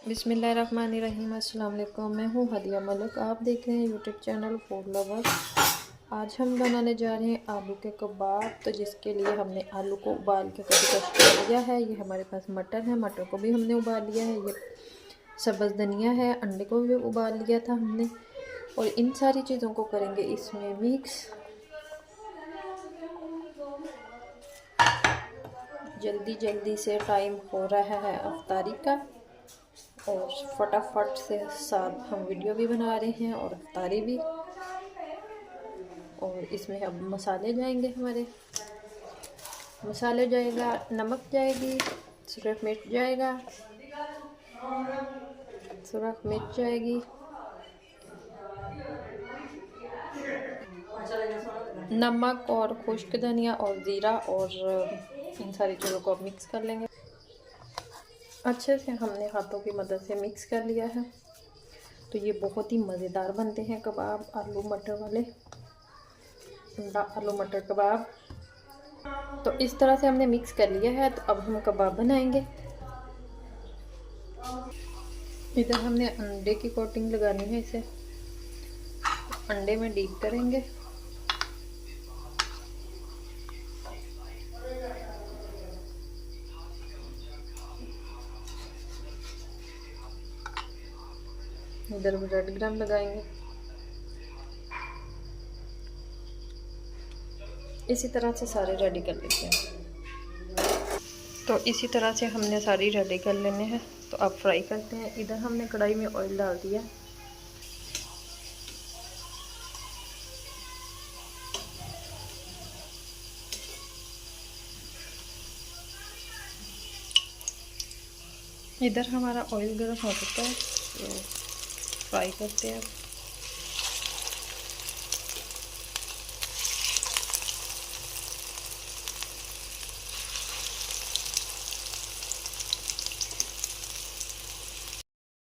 बिस्मिल्लाहिर्रहमानिर्रहीम। अस्सलाम वालेकुम। मैं हूँ हदिया मलिक, आप देख रहे हैं यूट्यूब चैनल फूड लवर। आज हम बनाने जा रहे हैं आलू के कबाब। तो जिसके लिए हमने आलू को उबाल के कद्दूकस कर लिया है। ये हमारे पास मटर है, मटर को भी हमने उबाल लिया है। ये सब्ज़ धनिया है, अंडे को भी उबाल लिया था हमने। और इन सारी चीज़ों को करेंगे इसमें मिक्स। जल्दी जल्दी से टाइम हो रहा है अफ्तारी का, और फटाफट से साथ हम वीडियो भी बना रहे हैं और अफ्तारी भी। और इसमें अब मसाले जाएंगे हमारे। मसाले जाएगा, नमक जाएगी, सुरख मिर्च जाएगा, सुरख मिर्च जाएगी, नमक और खुश्क धनिया और ज़ीरा, और इन सारी चीज़ों को अब मिक्स कर लेंगे। अच्छे से हमने हाथों की मदद से मिक्स कर लिया है। तो ये बहुत ही मज़ेदार बनते हैं कबाब, आलू मटर वाले, आलू मटर कबाब। तो इस तरह से हमने मिक्स कर लिया है। तो अब हम कबाब बनाएंगे। इधर हमने अंडे की कोटिंग लगानी है इसे। अंडे में डीप करेंगे। इधर ब्रेड क्रम्ब लगाएंगे। इसी तरह से सारे रेडी कर लेते हैं। तो इसी तरह से हमने सारी रेडी कर लेने हैं। तो अब फ्राई करते हैं। इधर हमने कढ़ाई में ऑयल डाल दिया। इधर हमारा ऑयल गर्म हो चुका है, तो फ्राई करते हैं।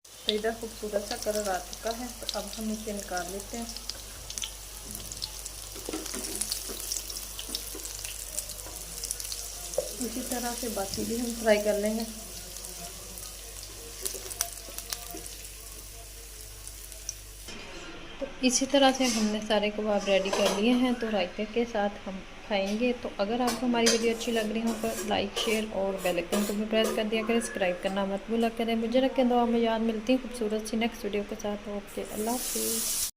तो इधर खूबसूरत सा कलर आ चुका है। तो अब हम इसे निकाल लेते हैं। इसी तरह से बाकी भी हम फ्राई कर लेंगे। तो इसी तरह से हमने सारे कबाब रेडी कर लिए हैं। तो रायते के साथ हम खाएंगे। तो अगर आपको हमारी वीडियो अच्छी लग रही हो तो लाइक, शेयर और बेल आइकन को भी प्रेस कर दिया करें। सब्सक्राइब करना मत भूला करें। मुझे रखें दुआ में याद। मिलती है खूबसूरत सी नेक्स्ट वीडियो के साथ। ओके, अल्लाह हाफिज़।